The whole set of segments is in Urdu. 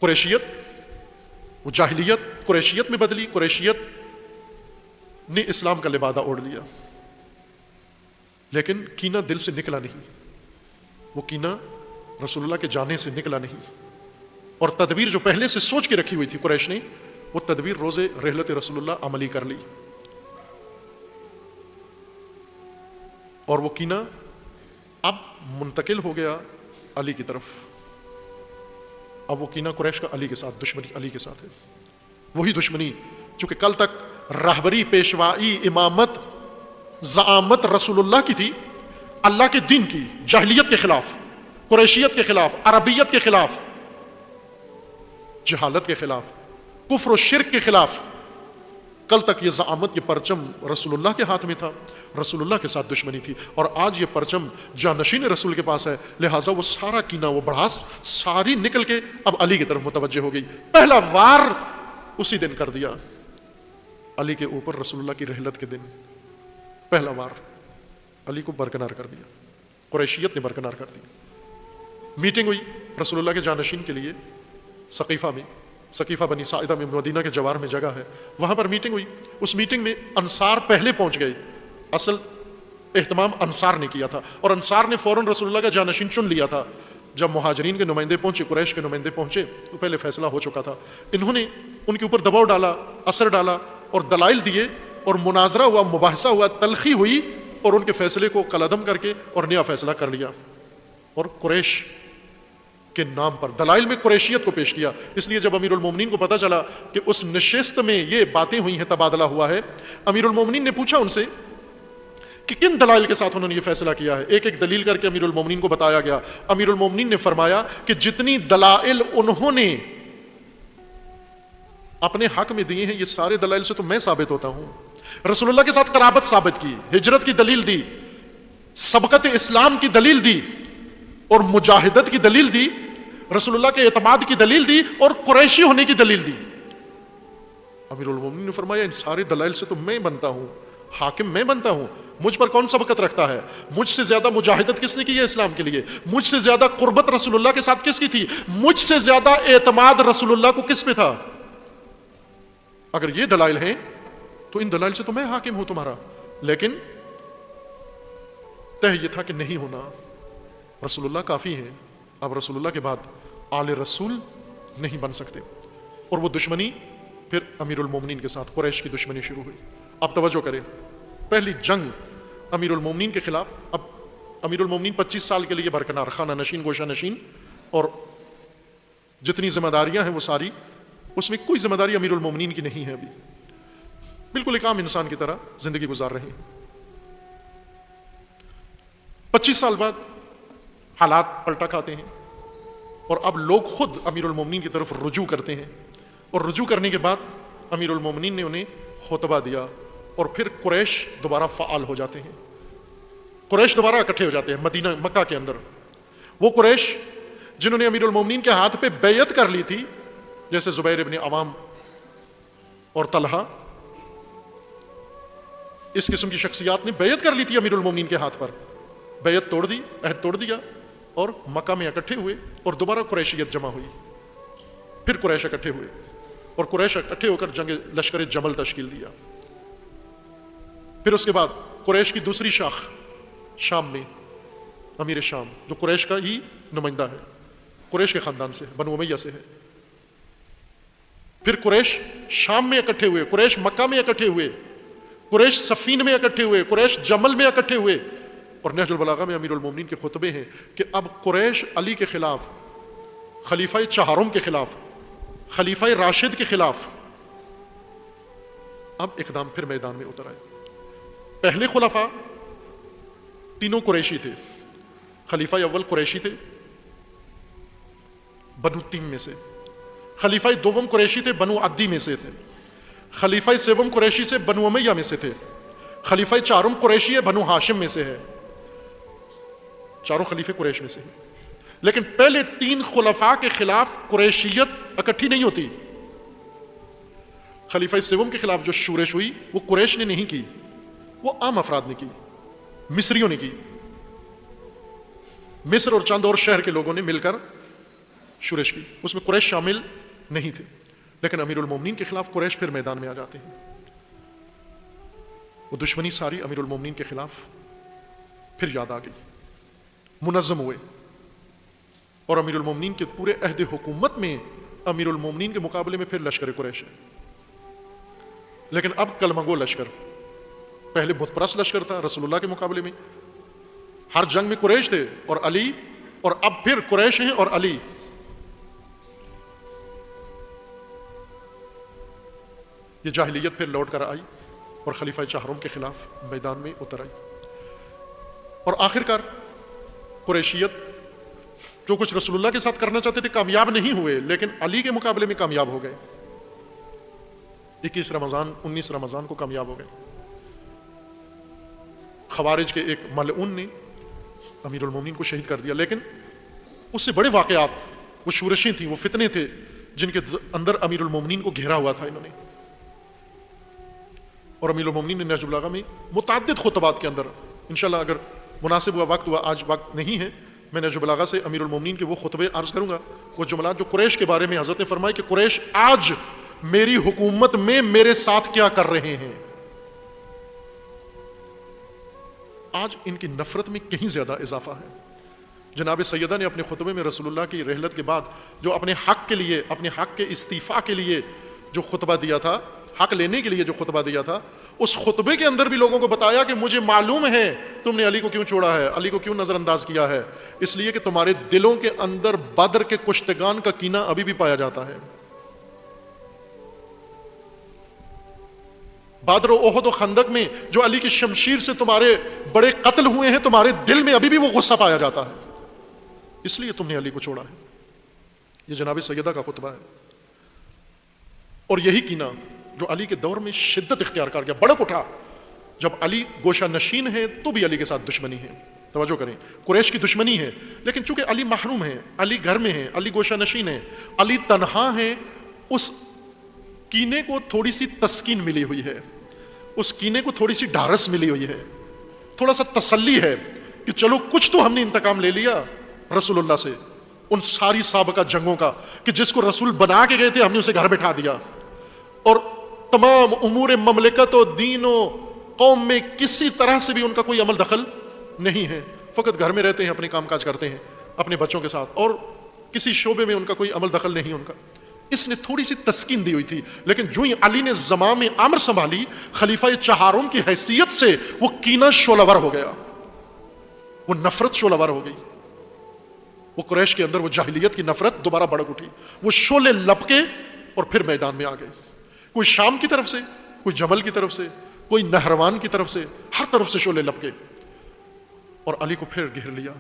قریشیت، وہ جاہلیت قریشیت میں بدلی، قریشیت نے اسلام کا لبادہ اوڑھ لیا، لیکن کینہ دل سے نکلا نہیں، وہ کینہ رسول اللہ کے جانے سے نکلا نہیں، اور تدبیر جو پہلے سے سوچ کے رکھی ہوئی تھی قریش نے، وہ تدبیر روز رحلت رسول اللہ عملی کر لی، اور وہ کینہ اب منتقل ہو گیا علی کی طرف۔ اب وہ کینہ قریش کا علی کے ساتھ، دشمنی علی کے ساتھ ہے، وہی دشمنی چونکہ کل تک راہبری، پیشوائی، امامت، زعامت رسول اللہ کی تھی، اللہ کے دین کی، جاہلیت کے خلاف، قریشیت کے خلاف، عربیت کے خلاف، جہالت کے خلاف، کفر و شرک کے خلاف، کل تک یہ زعامت، یہ پرچم رسول اللہ کے ہاتھ میں تھا، رسول اللہ کے ساتھ دشمنی تھی، اور آج یہ پرچم جانشین رسول کے پاس ہے، لہٰذا وہ سارا کینہ، وہ بڑھاس ساری نکل کے اب علی کی طرف متوجہ ہو گئی۔ پہلا وار اسی دن کر دیا علی کے اوپر، رسول اللہ کی رحلت کے دن پہلا وار علی کو برکنار کر دیا، قریشیت نے برکنار کر دی۔ میٹنگ ہوئی رسول اللہ کے جانشین کے لیے سقیفہ میں، سقیفہ بنی ساعدہ میں، مدینہ کے جوار میں جگہ ہے، وہاں پر میٹنگ ہوئی۔ اس میٹنگ میں انصار پہلے پہنچ گئے، اصل اہتمام انصار نے کیا تھا، اور انصار نے فوراً رسول اللہ کا جانشین چن لیا تھا۔ جب مہاجرین کے نمائندے پہنچے، قریش کے نمائندے پہنچے، تو پہلے فیصلہ ہو چکا تھا، انہوں نے ان کے اوپر دباؤ ڈالا، اثر ڈالا، اور دلائل دیے، اور مناظرہ ہوا، مباحثہ ہوا، تلخی ہوئی، اور ان کے فیصلے کو کالعدم کر کے اور نیا فیصلہ کر لیا، اور قریش کے نام پر دلائل میں قریشیت کو پیش کیا۔ اس لیے جب امیر المومنین کو پتا چلا کہ اس نشست میں یہ باتیں ہوئی ہیں، تبادلہ ہوا ہے، امیر المومنین نے پوچھا ان سے کہ کن دلائل کے ساتھ انہوں نے یہ فیصلہ کیا ہے۔ ایک ایک دلیل کر کے امیر المومنین کو بتایا گیا۔ امیر المومنین نے فرمایا کہ جتنی دلائل انہوں نے اپنے حق میں دیے ہیں، یہ سارے دلائل سے تو میں ثابت ہوتا ہوں۔ رسول اللہ کے ساتھ قرابت ثابت کی، ہجرت کی دلیل دی، سبقت اسلام کی دلیل دی، اور مجاہدت کی دلیل دی، رسول اللہ کے اعتماد کی دلیل دی، اور قریشی ہونے کی دلیل دی۔ امیر المومنین نے فرمایا ان سارے دلائل سے تو میں بنتا ہوں، حاکم میں بنتا ہوں، مجھ پر کون سبقت رکھتا ہے؟ مجھ سے زیادہ مجاہدت کس نے کی ہے اسلام کے لیے؟ مجھ سے زیادہ قربت رسول اللہ کے ساتھ کس کی تھی؟ مجھ سے زیادہ اعتماد رسول اللہ کو کس پہ تھا؟ اگر یہ دلائل ہیں تو ان دلائل سے تو میں حاکم ہوں تمہارا، لیکن طے یہ تھا کہ نہیں ہونا، رسول اللہ کافی ہیں، اب رسول اللہ کے بعد آل رسول نہیں بن سکتے۔ اور وہ دشمنی پھر امیر المومنین کے ساتھ قریش کی دشمنی شروع ہوئی۔ اب توجہ کریں، پہلی جنگ امیر المومنین کے خلاف، اب امیر المومنین 25 سال کے لیے برکنار، خانہ نشین، گوشہ نشین، اور جتنی ذمہ داریاں ہیں وہ ساری، اس میں کوئی ذمہ داری امیر المومنین کی نہیں ہے، ابھی بالکل ایک عام انسان کی طرح زندگی گزار رہے ہیں۔ 25 سال بعد حالات پلٹا کھاتے ہیں، اور اب لوگ خود امیر المومنین کی طرف رجوع کرتے ہیں، اور رجوع کرنے کے بعد امیر المومنین نے انہیں خطبہ دیا، اور پھر قریش دوبارہ فعال ہو جاتے ہیں، قریش دوبارہ اکٹھے ہو جاتے ہیں مدینہ، مکہ کے اندر۔ وہ قریش جنہوں نے امیر المومنین کے ہاتھ پہ بیعت کر لی تھی، جیسے زبیر ابن عوام اور طلحہ، اس قسم کی شخصیات نے بیعت کر لی تھی امیر المومنین کے ہاتھ پر، بیعت توڑ دی، عہد توڑ دیا، اور مکہ میں اکٹھے ہوئے، اور دوبارہ قریشیت جمع ہوئی، پھر قریش اکٹھے ہوئے، اور قریش اکٹھے ہو کر جنگ لشکر جمل تشکیل دیا۔ پھر اس کے بعد قریش کی دوسری شاخ شام میں، امیر شام، جو قریش کا ہی نمائندہ ہے، قریش کے خاندان سے، بنو امیہ سے ہے۔ پھر قریش شام میں اکٹھے ہوئے، قریش مکہ میں اکٹھے ہوئے، قریش صفین میں اکٹھے ہوئے، قریش جمل میں اکٹھے ہوئے، اور نہج البلاغہ میں امیر المومنین کے خطبے ہیں کہ اب قریش علی کے خلاف، خلیفہ چہارم کے خلاف، خلیفہ راشد کے خلاف اب اقدام پھر میدان میں اتر آئے۔ پہلے خلفاء تینوں قریشی تھے، خلیفہ اول قریشی تھے بنو تیم میں سے، خلیفہ دوم قریشی تھے بنو عدی میں سے تھے، خلیفہ سوم قریشی سے بنو امیہ میں سے تھے، خلیفہ چارم قریشی ہے بنو ہاشم میں سے ہے، چاروں خلیفے قریش میں سے ہیں۔ لیکن پہلے تین خلفاء کے خلاف قریشیت اکٹھی نہیں ہوتی۔ خلیفہ سوم کے خلاف جو شورش ہوئی وہ قریش نے نہیں کی، وہ عام افراد نے کی، مصریوں نے کی، مصر اور چند اور شہر کے لوگوں نے مل کر شورش کی، اس میں قریش شامل نہیں تھے، لیکن امیر المومنین کے خلاف قریش پھر میدان میں آ جاتے ہیں. وہ دشمنی ساری امیر المومنین کے خلاف پھر یاد آ گئی، منظم ہوئے، اور امیر المومنین کے پورے عہد حکومت میں امیر المومنین کے مقابلے میں پھر لشکر قریش ہے. لیکن اب کلمہ گو لشکر، پہلے بت پرست لشکر تھا رسول اللہ کے مقابلے میں، ہر جنگ میں قریش تھے اور علی، اور اب پھر قریش ہیں اور علی. یہ جاہلیت پھر لوٹ کر آئی اور خلیفہ چہارم کے خلاف میدان میں اتر آئی، اور آخر کار قریشیت جو کچھ رسول اللہ کے ساتھ کرنا چاہتے تھے کامیاب نہیں ہوئے، لیکن علی کے مقابلے میں کامیاب ہو گئے. 21 رمضان 19 رمضان کو کامیاب ہو گئے. خوارج کے ایک ملعون نے امیر المومنین کو شہید کر دیا، لیکن اس سے بڑے واقعات، وہ شورشیں تھیں، وہ فتنے تھے جن کے اندر امیر المومنین کو گھیرا ہوا تھا انہوں نے. اور امیر المومنین نے نہج البلاغہ میں متعدد خطبات کے اندر، انشاءاللہ اگر مناسب ہوا وقت ہوا، آج وقت نہیں ہے، میں نہج البلاغہ سے امیر المومنین کے وہ خطبے عرض کروں گا، وہ جملات جو قریش کے بارے میں حضرت نے فرمائی کہ قریش آج میری حکومت میں میرے ساتھ کیا کر رہے ہیں. آج ان کی نفرت میں کہیں زیادہ اضافہ ہے. جناب سیدہ نے اپنے خطبے میں رسول اللہ کی رحلت کے بعد جو اپنے حق کے لیے، اپنے حق کے استعفاء کے لیے جو خطبہ دیا تھا، حق لینے کے لیے جو خطبہ دیا تھا، اس خطبے کے اندر بھی لوگوں کو بتایا کہ مجھے معلوم ہے تم نے علی کو کیوں چھوڑا ہے، علی کو کیوں نظر انداز کیا ہے، اس لیے کہ تمہارے دلوں کے اندر بدر کے کشتگان کا کینہ ابھی بھی پایا جاتا ہے. بدر و احد و خندق میں جو علی کی شمشیر سے تمہارے بڑے قتل ہوئے ہیں، تمہارے دل میں ابھی بھی وہ غصہ پایا جاتا ہے، اس لیے تم نے علی کو چھوڑا ہے. یہ جناب سیدہ کا خطبہ ہے. اور یہی کینہ جو علی کے دور میں شدت اختیار کر گیا، بڑک اٹھا. جب علی گوشہ نشین ہے تو بھی علی کے ساتھ دشمنی ہے. توجہ کریں، قریش کی دشمنی ہے، لیکن چونکہ علی محروم ہے، علی گھر میں ہے، علی گوشہ نشین ہے، علی تنہا ہے، اس کینے کو تھوڑی سی تسکین ملی ہوئی ہے، اس کینے کو تھوڑی سی ڈھارس ملی ہوئی ہے، تھوڑا سا تسلی ہے کہ چلو کچھ تو ہم نے انتقام لے لیا رسول اللہ سے، ان ساری سابقہ جنگوں کا، کہ جس کو رسول بنا کے گئے تھے ہم نے اسے گھر بٹھا دیا، اور تمام امور مملکت و دین و قوم میں کسی طرح سے بھی ان کا کوئی عمل دخل نہیں ہے، فقط گھر میں رہتے ہیں، اپنے کام کاج کرتے ہیں اپنے بچوں کے ساتھ، اور کسی شعبے میں ان کا کوئی عمل دخل نہیں ان کا. اس نے تھوڑی سی تسکین دی ہوئی تھی. لیکن جو ہی علی نے زمام امر سنبھالی، خلیفہ چہارم کی حیثیت سے وہ کینہ شعلہ ور ہو گیا، وہ نفرت شعلہ ور ہو گئی. وہ قریش کے اندر وہ جاہلیت کی نفرت دوبارہ بڑک اٹھی، وہ شعلے لپکے اور پھر میدان میں آ گئے. کوئی شام کی طرف سے، کوئی جمل کی طرف سے، کوئی نہروان کی طرف سے، ہر طرف سے شعلے لپکے اور علی کو پھر گھیر لیا.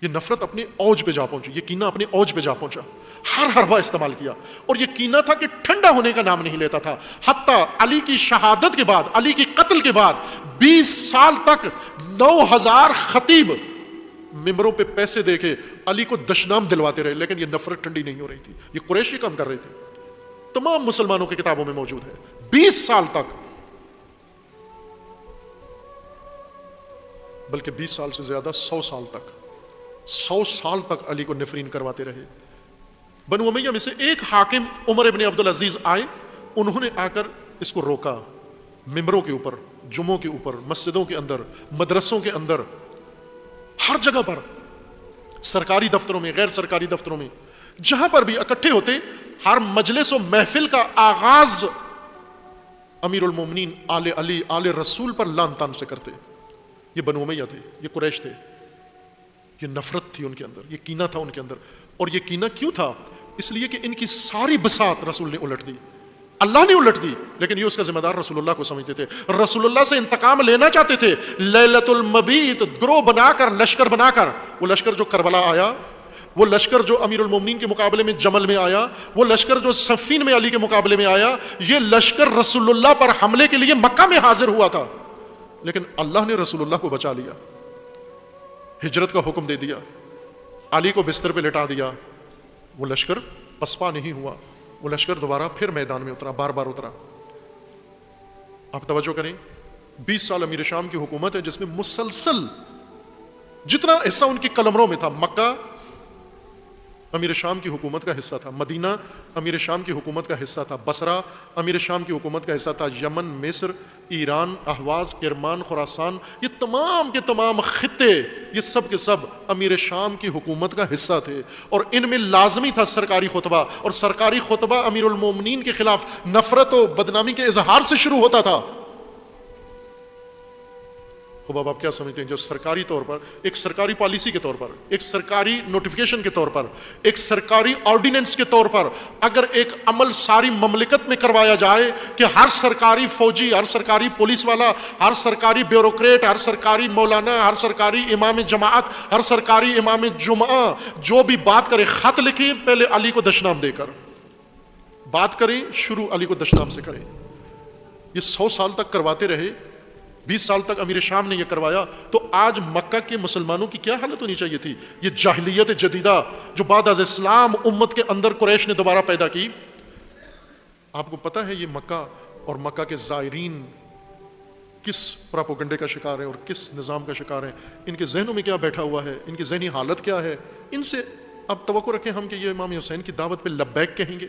یہ نفرت اپنے اوج پہ جا پہنچی، یہ کینہ اپنے اوج پہ جا پہنچا، ہر حربہ استعمال کیا. اور یہ کینہ تھا کہ ٹھنڈا ہونے کا نام نہیں لیتا تھا. حتیٰ علی کی شہادت کے بعد، علی کی قتل کے بعد 20 سال تک 9000 خطیب ممبروں پہ پیسے دے کے علی کو دشنام دلواتے رہے، لیکن یہ نفرت ٹھنڈی نہیں ہو رہی تھی. یہ قریشی کام کر رہے تھے، تمام مسلمانوں کی کتابوں میں موجود ہے. 20 سال تک، بلکہ 20 سال سے زیادہ 100 سال تک، 100 سال تک علی کو نفرین کرواتے رہے. بنو امیہ میں سے ایک حاکم عمر ابن عبدالعزیز آئے، انہوں نے آ کر اس کو روکا. ممبروں کے اوپر، جمعوں کے اوپر، مسجدوں کے اندر، مدرسوں کے اندر، ہر جگہ پر، سرکاری دفتروں میں، غیر سرکاری دفتروں میں، جہاں پر بھی اکٹھے ہوتے، ہر مجلس و محفل کا آغاز امیر المومنین آل علی، آل رسول پر لان تان سے کرتے. یہ بنو امیہ تھے، یہ قریش تھے. یہ نفرت تھی ان کے اندر، یہ کینہ تھا ان کے اندر. اور یہ کینہ کیوں تھا؟ اس لیے کہ ان کی ساری بساط رسول نے الٹ دی، اللہ نے الٹ دی، لیکن یہ اس کا ذمہ دار رسول اللہ کو سمجھتے تھے. رسول اللہ سے انتقام لینا چاہتے تھے. لیلۃ المبیت گروہ بنا کر، لشکر بنا کر، وہ لشکر جو کربلا آیا، وہ لشکر جو امیر المومنین کے مقابلے میں جمل میں آیا، وہ لشکر جو صفین میں علی کے مقابلے میں آیا، یہ لشکر رسول اللہ پر حملے کے لیے مکہ میں حاضر ہوا تھا. لیکن اللہ نے رسول اللہ کو بچا لیا، ہجرت کا حکم دے دیا، علی کو بستر پہ لٹا دیا. وہ لشکر پسپا نہیں ہوا، وہ لشکر دوبارہ پھر میدان میں اترا، بار بار اترا. آپ توجہ کریں، 20 سال امیر شام کی حکومت ہے جس میں مسلسل جتنا حصہ ان کی قلمروں میں تھا، مکہ، امیر شام کی حکومت کا حصہ تھا، مدینہ امیر شام کی حکومت کا حصہ تھا، بصرہ امیر شام کی حکومت کا حصہ تھا، یمن، مصر، ایران، اہواز، کرمان، خراسان، یہ تمام کے تمام خطے، یہ سب کے سب امیر شام کی حکومت کا حصہ تھے، اور ان میں لازمی تھا سرکاری خطبہ، اور سرکاری خطبہ امیر المومنین کے خلاف نفرت و بدنامی کے اظہار سے شروع ہوتا تھا۔ خوب اب آپ کیا سمجھتے ہیں، جو سرکاری طور پر، ایک سرکاری پالیسی کے طور پر، ایک سرکاری نوٹیفیکیشن کے طور پر، ایک سرکاری آرڈیننس کے طور پر اگر ایک عمل ساری مملکت میں کروایا جائے کہ ہر سرکاری فوجی، ہر سرکاری پولیس والا، ہر سرکاری بیوروکریٹ، ہر سرکاری مولانا، ہر سرکاری امام جماعت، ہر سرکاری امام جمعہ جو بھی بات کرے، خط لکھیں پہلے علی کو دشنام دے کر بات کریں، شروع علی کو دشنام سے کریں، یہ 100 سال تک کرواتے رہے، 20 سال تک امیر شام نے یہ کروایا، تو آج مکہ کے مسلمانوں کی کیا حالت ہونی چاہیے تھی؟ یہ جاہلیت جدیدہ جو بعد از اسلام امت کے اندر قریش نے دوبارہ پیدا کی۔ آپ کو پتہ ہے یہ مکہ اور مکہ کے زائرین کس پراپوگنڈے کا شکار ہیں اور کس نظام کا شکار ہیں، ان کے ذہنوں میں کیا بیٹھا ہوا ہے، ان کی ذہنی حالت کیا ہے۔ ان سے اب توقع رکھیں ہم کہ یہ امام حسین کی دعوت پہ لبیک کہیں گے؟